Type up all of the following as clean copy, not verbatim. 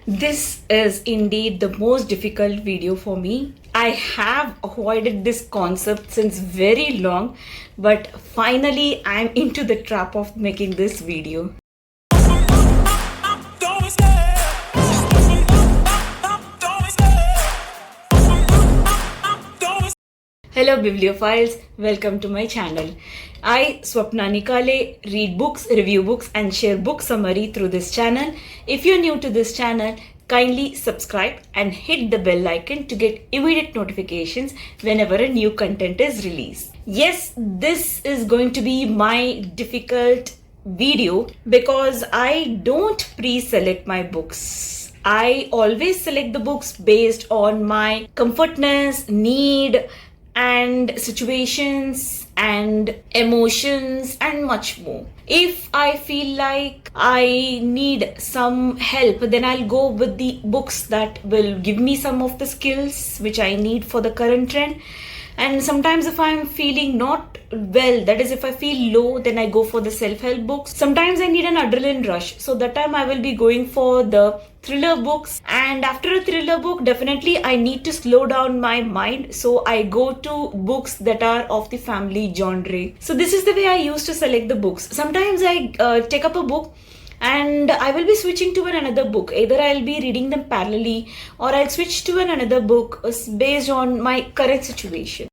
This is indeed the most difficult video for me. I have avoided this concept since very long, but finally I'm into the trap of making this video. Hello bibliophiles, welcome to my channel. I, Swapna Nikale, read books, review books and share book summary through this channel. If you're new to this channel, kindly subscribe and hit the bell icon to get immediate notifications whenever a new content is released. Yes, this is going to be my difficult video because I don't pre-select my books. I always select the books based on my comfortness, need, and situations and emotions and much more. If I feel like I need some help, then I'll go with the books that will give me some of the skills which I need for the current trend. And sometimes if I'm feeling not well, that is if I feel low, then I go for the self-help books. Sometimes I need an adrenaline rush, so that time I will be going for the thriller books. And after a thriller book, definitely I need to slow down my mind, so I go to books that are of the family genre. So this is the way I used to select the books. Sometimes I take up a book and I will be switching to another book. Either I'll be reading them parallelly or I'll switch to another book based on my current situation.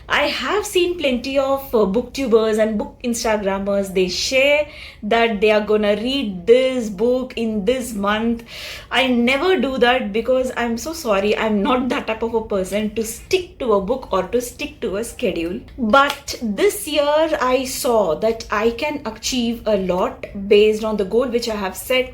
I have seen plenty of booktubers and book Instagrammers. They share that they are gonna read this book in this month. I never do that because I'm so sorry. I'm not that type of a person to stick to a book or to stick to a schedule. But this year I saw that I can achieve a lot based on the goal which I have set,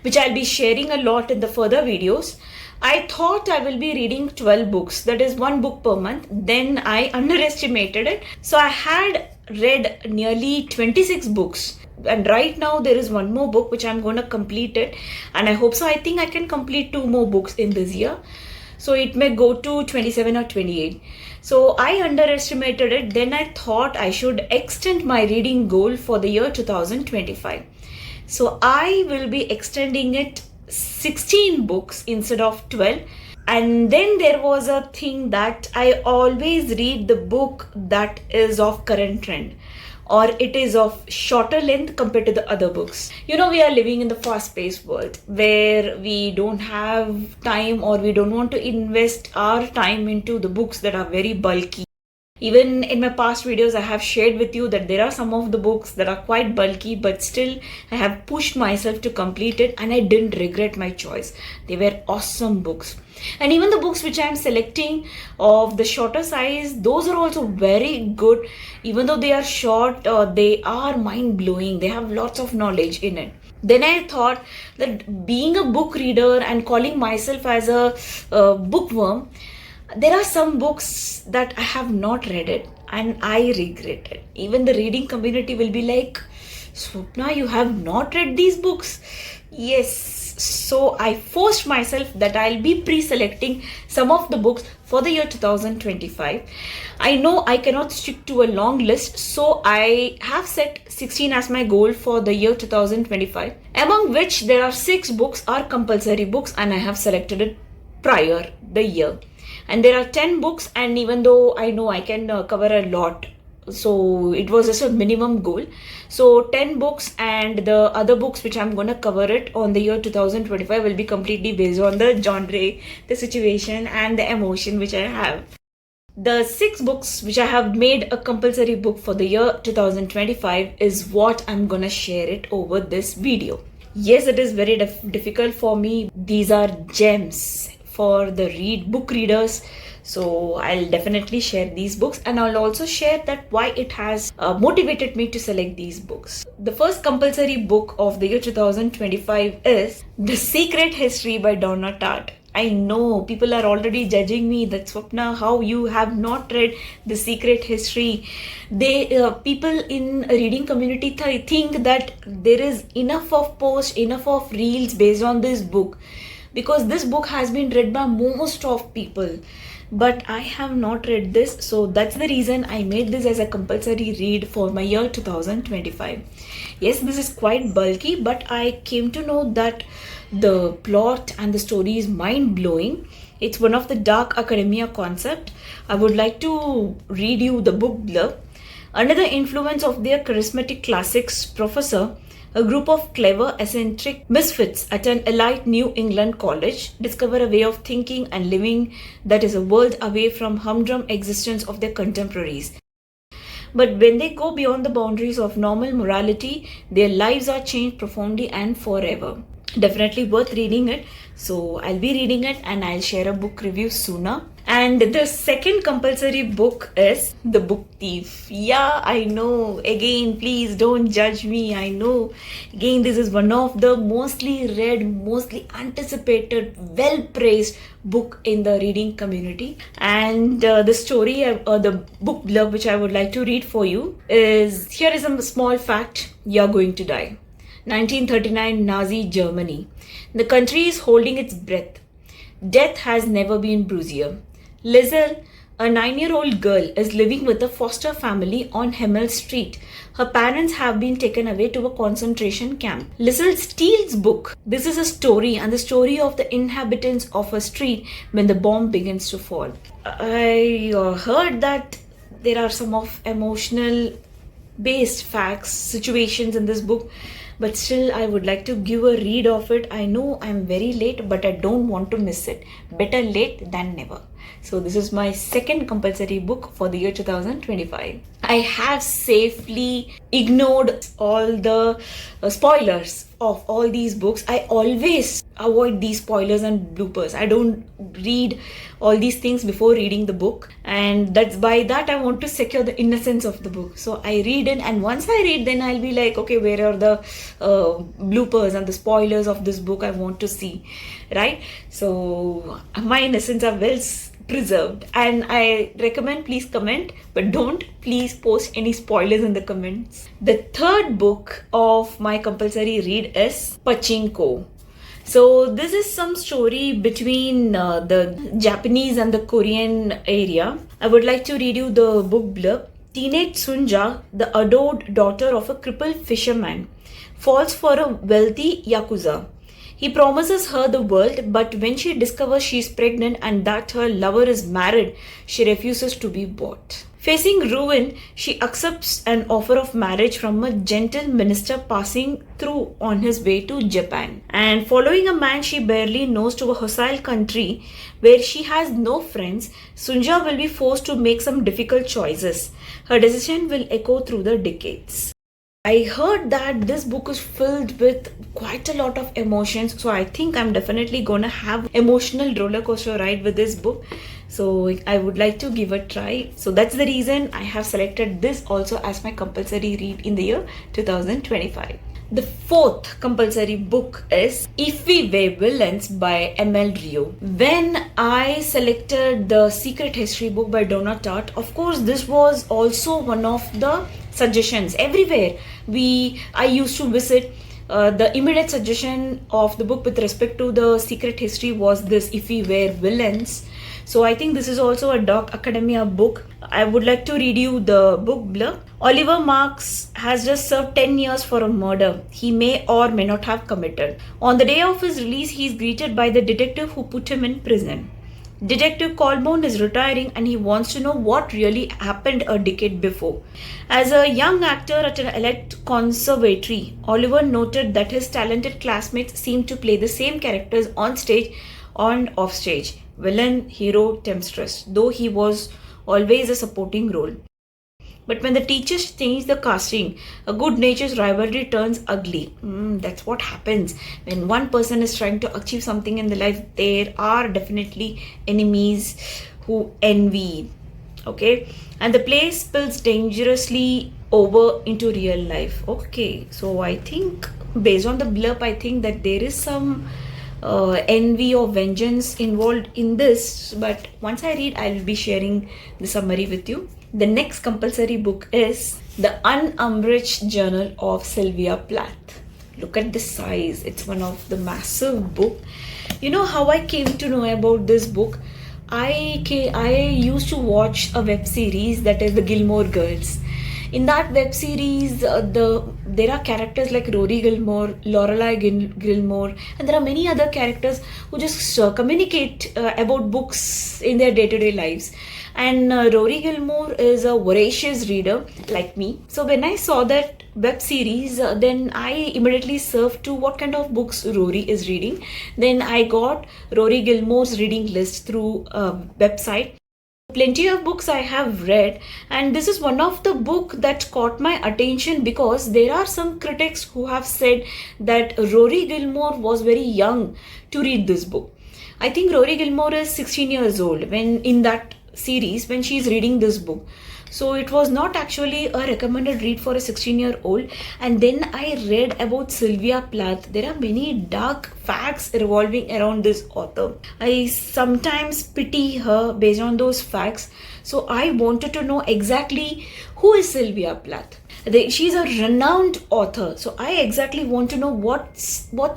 which I'll be sharing a lot in the further videos. I thought I will be reading 12 books, that is one book per month. Then I underestimated it. So I had read nearly 26 books. And right now there is one more book which I'm going to complete it. And I hope so. I think I can complete 2 more books in this year. So it may go to 27 or 28. So I underestimated it. Then I thought I should extend my reading goal for the year 2025. So I will be extending it 16 books instead of 12. And then there was a thing that I always read the book that is of current trend or it is of shorter length compared to the other books. You know, we are living in the fast-paced world where we don't have time or we don't want to invest our time into the books that are very bulky. Even in my past videos, I have shared with you that there are some of the books that are quite bulky, but still I have pushed myself to complete it and I didn't regret my choice. They were awesome books. And even the books which I am selecting of the shorter size, those are also very good. Even though they are short, they are mind-blowing. They have lots of knowledge in it. Then I thought that being a book reader and calling myself as a bookworm, there are some books that I have not read it and I regret it. Even the reading community will be like, Swapna, you have not read these books? Yes. So I forced myself that I'll be pre-selecting some of the books for the year 2025. I know I cannot stick to a long list, so I have set 16 as my goal for the year 2025, among which there are 6 books are compulsory books and I have selected it prior the year. And there are 10 books, and even though I know I can cover a lot, so it was just a minimum goal. So 10 books and the other books which I'm going to cover it on the year 2025 will be completely based on the genre, the situation and the emotion which I have. The 6 books which I have made a compulsory book for the year 2025 is what I'm going to share it over this video. Yes, it is very difficult for me. These are gems for the book readers, so I'll definitely share these books and I'll also share that why it has motivated me to select these books. The first compulsory book of the year 2025 is The Secret History by Donna Tartt. I know people are already judging me that Swapna, how you have not read The Secret History. People in a reading community think that there is enough of posts, enough of reels based on this book, because this book has been read by most of people. but I have not read this, so that's the reason I made this as a compulsory read for my year 2025. Yes, this is quite bulky, but I came to know that the plot and the story is mind blowing. It's one of the dark academia concept. I would like to read you the book blurb. Under the influence of their charismatic classics professor, a group of clever, eccentric misfits at an elite New England college discover a way of thinking and living that is a world away from humdrum existence of their contemporaries. But when they go beyond the boundaries of normal morality, their lives are changed profoundly and forever. Definitely worth reading it. So I'll be reading it and I'll share a book review sooner. And the second compulsory book is The Book Thief. Yeah, I know. Again, please don't judge me. I know. Again, this is one of the mostly read, mostly anticipated, well praised book in the reading community. And the story, the book blurb which I would like to read for you is, here is a small fact: you're going to die. 1939 Nazi Germany. The country is holding its breath. Death has never been bruisier. Lizel, a 9-year-old girl, is living with a foster family on Hemmel Street. Her parents have been taken away to a concentration camp. Lizel steals book. This is a story, and the story of the inhabitants of a street when the bomb begins to fall. I heard that there are some of emotional based facts, situations in this book, but still I would like to give a read of it. I know I'm very late, but I don't want to miss it. Better late than never. So this is my second compulsory book for the year 2025. I have safely ignored all the spoilers of all these books. I always avoid these spoilers and bloopers. I don't read all these things before reading the book, and that's by that I want to secure the innocence of the book. So I read it, and once I read, then I'll be like, okay, where are the bloopers and the spoilers of this book I want to see, right? So my innocence are well preserved, and I recommend please comment, but don't please post any spoilers in the comments. The third book of my compulsory read is Pachinko. So this is some story between the Japanese and the Korean area. I would like to read you the book blurb. Teenage Sunja, the adored daughter of a crippled fisherman, falls for a wealthy yakuza. He promises her the world, but when she discovers she is pregnant and that her lover is married, she refuses to be bought. Facing ruin, she accepts an offer of marriage from a gentle minister passing through on his way to Japan. And following a man she barely knows to a hostile country where she has no friends, Sunja will be forced to make some difficult choices. Her decision will echo through the decades. I heard that this book is filled with quite a lot of emotions, so I think I'm definitely gonna have emotional roller coaster ride with this book. So I would like to give a try. So that's the reason I have selected this also as my compulsory read in the year 2025. The fourth compulsory book is If We Were Villains by M.L. Rio. When I selected the Secret History book by Donna Tartt, of course this was also one of the suggestions everywhere. I used to visit. The immediate suggestion of the book with respect to the Secret History was this, If We Were Villains. So I think this is also a dark academia book. I would like to read you the book blurb. Oliver Marks has just served 10 years for a murder he may or may not have committed. On the day of his release, he is greeted by the detective who put him in prison. Detective Colborne is retiring and he wants to know what really happened a decade before. As a young actor at an elite conservatory, Oliver noted that his talented classmates seemed to play the same characters on stage and off stage. Villain, hero, temptress, though he was always a supporting role. But when the teachers change the casting, a good-natured rivalry turns ugly. That's what happens. When one person is trying to achieve something in the life, there are definitely enemies who envy. Okay? And the play spills dangerously over into real life. Okay, so I think, based on the blurb, I think that there is some envy or vengeance involved in this, but once I read, I'll be sharing the summary with you. The next compulsory book is The Unabridged Journal of Sylvia Plath. Look at the size. It's one of the massive book. You know how I came to know about this book? I used to watch a web series that is the Gilmore Girls. In that web series, there are characters like Rory Gilmore, Lorelai Gilmore, and there are many other characters who just communicate about books in their day-to-day lives. And Rory Gilmore is a voracious reader like me. So when I saw that web series, then I immediately surfed to what kind of books Rory is reading. Then I got Rory Gilmore's reading list through a website. Plenty of books I have read, and this is one of the book that caught my attention because there are some critics who have said that Rory Gilmore was very young to read this book. I think Rory Gilmore is 16 years old when in that series when she is reading this book. So it was not actually a recommended read for a 16-year-old. And then I read about Sylvia Plath. There are many dark facts revolving around this author. I sometimes pity her based on those facts. So I wanted to know exactly who is Sylvia Plath. She's a renowned author, so I exactly want to know what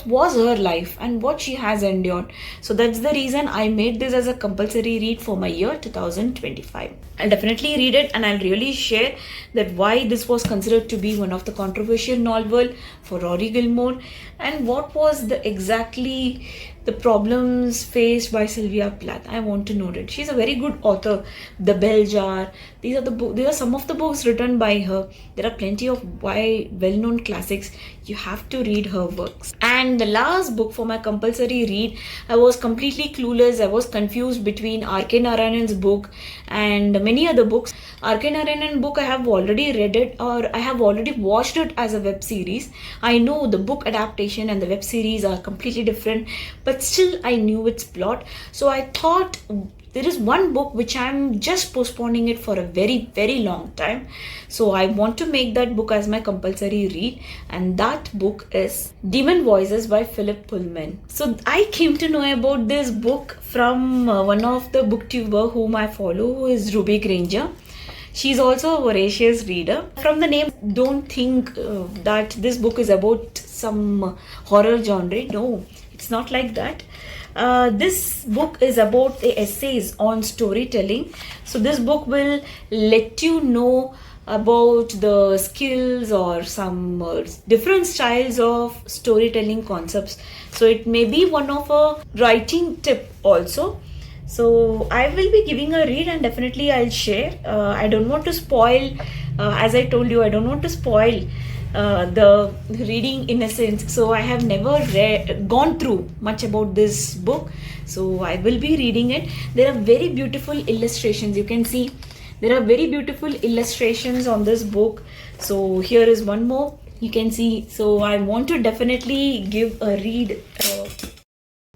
was her life and what she has endured. So that's the reason I made this as a compulsory read for my year 2025. I'll definitely read it, and I'll really share that why this was considered to be one of the controversial novel for Rory Gilmore, and what was exactly the problems faced by Sylvia Plath. I want to know it. She's a very good author. The Bell Jar. These are some of the books written by her. There are plenty of well-known classics. You have to read her works. And the last book for my compulsory read, I was completely clueless. I was confused between R.K. Narayan's book and many other books. R.K. Narayan book I have already read it, or I have already watched it as a web series. I know the book adaptation and the web series are completely different, but still I knew its plot. So I thought there is one book which I'm just postponing it for a very, very long time. So I want to make that book as my compulsory read, and that book is Demon Voices by Philip Pullman. So I came to know about this book from one of the booktuber whom I follow, who is Ruby Granger. She's also a voracious reader. From the name, don't think that this book is about some horror genre. No, it's not like that. This book is about the essays on storytelling. So this book will let you know about the skills or some different styles of storytelling concepts. So it may be one of a writing tip also. So I will be giving a read, and definitely I'll share. I don't want to spoil, as I told you, I don't want to spoil the reading in a sense. So I have never gone through much about this book. So I will be reading it. There are very beautiful illustrations. You can see there are very beautiful illustrations on this book. So here is one more. You can see. So I want to definitely give a read.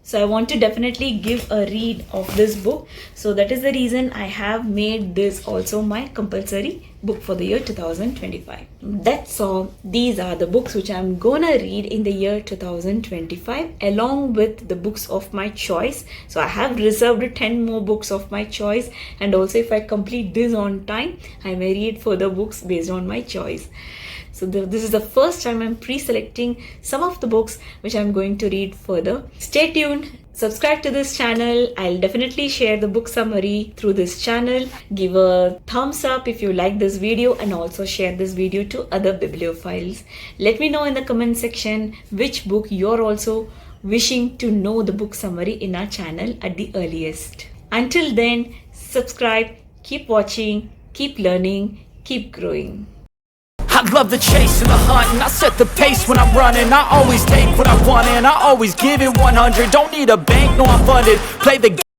So I want to definitely give a read of this book. So that is the reason I have made this also my compulsory book for the year 2025. That's all. These are the books which I'm gonna read in the year 2025 along with the books of my choice. So I have reserved 10 more books of my choice, and also if I complete this on time, I may read further books based on my choice. So this is the first time I'm pre-selecting some of the books which I'm going to read further. Stay tuned. Subscribe to this channel. I'll definitely share the book summary through this channel. Give a thumbs up if you like this video, and also share this video to other bibliophiles. Let me know in the comment section which book you're also wishing to know the book summary in our channel at the earliest. Until then, subscribe, keep watching, keep learning, keep growing. I love the chase and the hunt, and I set the pace when I'm running. I always take what I want and I always give it 100. Don't need a bank, no I'm funded. Play the game.